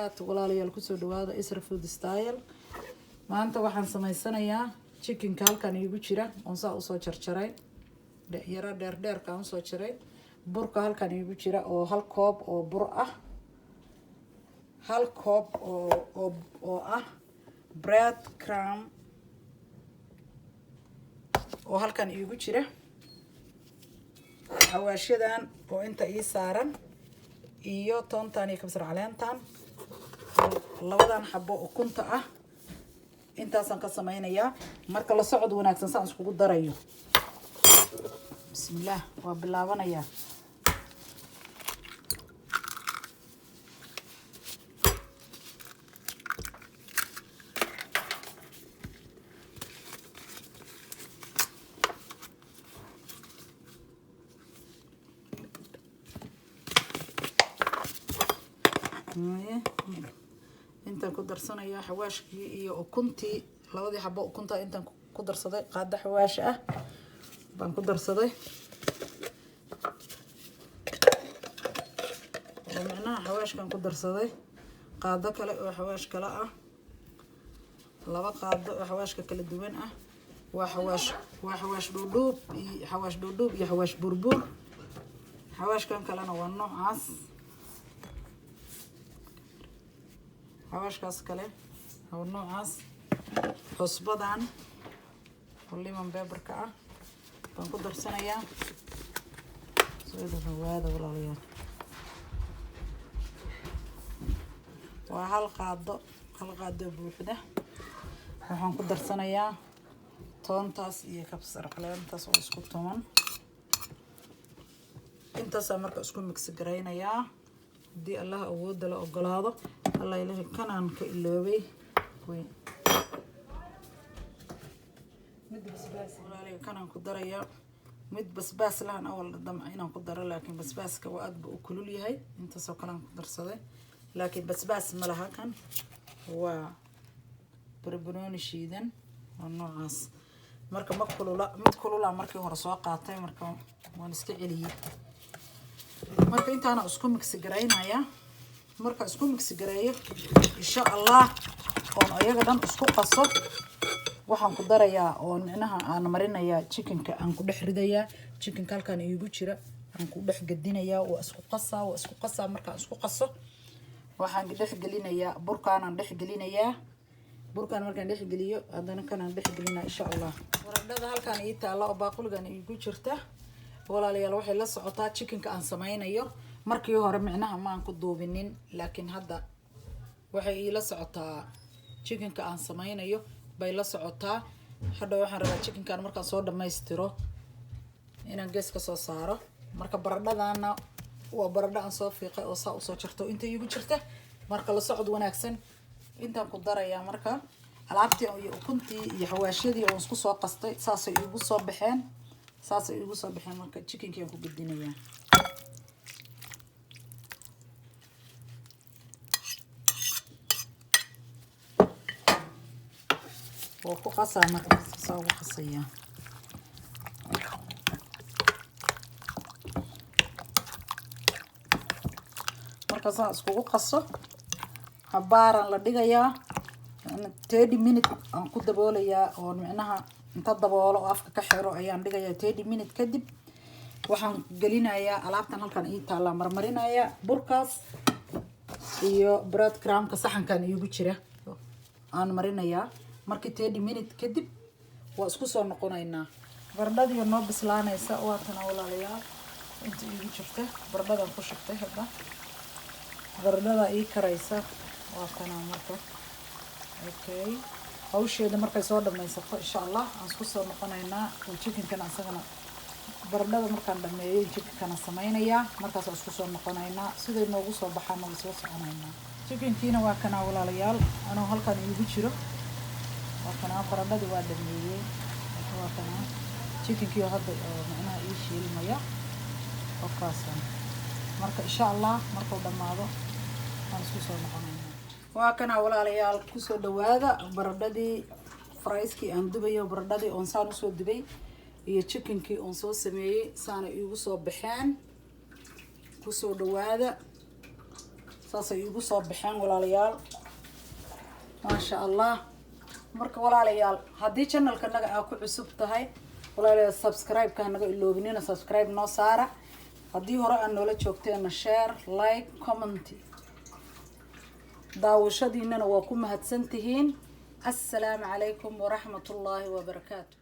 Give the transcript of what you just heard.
barakaatu walaalayaal kusoo dhawaada Isra Food Style. Maanta waxaan samaysanayaa chicken halkan iigu jira oo saa u soo jarjaray yara dheer ka soo jaray burka halkan iigu jira oo hal koob oo bur ah hal koob oo ah bread crumb oo halkan iigu jira xawaashadan oo inta ii saaran iyo toontan iyo kabsar caleentan labadan xabo ukunta ah intaasaan ka samaynayaa marka la socod wanaagsan saan iskugu darayo bismillaah waa bilaabanayaa intaan ku darsanayaa xawaashkii iyo ukuntii labadii xabo ukunta intaan ku darsaday qaada xawaash ah baan ku darsaday macnaha xawaashkan ku darsaday qaado kale oo xawaash kale ah laba qaado oo xawaashka kala duwan ah waa xawaash dhuudhuub iyo xawaash burbur xawaashkan kalena waa noocaas xawaashkaas kale oo noocaas cusbadan oo lemon pepper-ka ah baan ku darsanayaa soo dhawaada walaalayaal waa hal qaado buuxda waxaan ku darsanayaa toontaas iyo kabsar caleentas oo isku tuman intaas marka isku mix gareynayaa hadii Allah awood la ogolaado Allah ilaahay kanaan ka iloobay way mid basbaas walaalayaal kanaan ku daraya mid basbaas lahan awal damca inaan ku daro laakiin basbaaska waa aad buu u kulul yahay inta soo kalaan ku darsaday laakiin basbaas ma laha kan waa barbarooni shiidan oo noocaas marka mid kulula markii hore soo qaatay marka waan iska celiyay marka intaana isku mix gareynaya marka isku mix gareeyo insha Allah oo ayaga dhan isku qaso waxaan ku darayaa oo macnaha aan marinayaa chickenka aan ku dhex ridayaa chickenka halkan iigu jira aan ku dhex gadinayaa waa isku qasaa marka isku qaso waxaan dhex gelinayaa burkaan markaan dhex geliyo hadana kanaan dhex gelinaa insha Allah waradada halkan ii taala oo baaquligan iigu jirta walaalayaal waxay la socotaa chickenka aan samaynayo markii hore macnaha ma aan ku duubinin laakiin hadda waxay ii la socotaa chickenka aan samaynayo bay la socotaa hadda waxaan rabaa chickenkan markaan soo dhameystiro inaan gees ka soo saaro marka baradhadana waa baradho aan soo fiiqay oo saa u soo jarto inta iigu jirta marka la socod wanaagsan intaan ku darayaa marka alaabtii iyo ukuntii iyo xawaashadii oo isku soo qastay saasay iigu soo baxeen marka chickenka aan ku gudinayaa oo ku qasaa marka soo qasaya marka saa isku qaso habaaran la dhigayaa 30 minutes aan ku daboolayaa oo macnaha inta daboolo oo afka ka xiro ayaan dhigayaa 30 minutes kadib waxaan gelinayaa alaabtan halkan ii taala marmarinayaa burkaas iyo bread crumb-ka saxankan iigu jira aan marinayaa markii 30 minutes kadib waa isku soo noqonaynaa baradhadii noo bislaanaysa waa tan walaalayaal inta iigu jirta baradhadan ku shubtay hadda baradhada ii karaysa waa tan marka okay hawsheeda markay soo dhamaysato insha Allah aan isku soo noqonaynaa oo chickenkan asagana baradhada markaan dhameeyo chickenkana samaynayaa markaas isku soo noqonaynaa siday noogu soo baxaan oo soo soconaynaa chickenkiina waa kana walaalayaal anoo halkan iigu jiro waa kana baradhada waa dhameeyay waa kana chickenkii hadda macnaha ii shiilmaya oo kaasan marka insha Allah markuu dhamaado aan isku soo noqonaynaa waa kana walaalayaal ku soo dhawaada baradhadii fraiskii aan dubayo baradhadii oo saan u soo dubay iyo chickenkii oo soo sameeyay saana iigu soo baxeen ku soo dhawaada saasay igu soo baxeen walaalayaal maasha allah marka walaalayaal haddii channelka naga aa ku cusub tahay walaalayaal subscribe-ka naga iloobinina subscribe noo saara haddii hore aan noola joogteena share like comment daawashadiinana waa ku mahadsantihiin assalaamu calaykum waraxmatullaahi wabarakaatu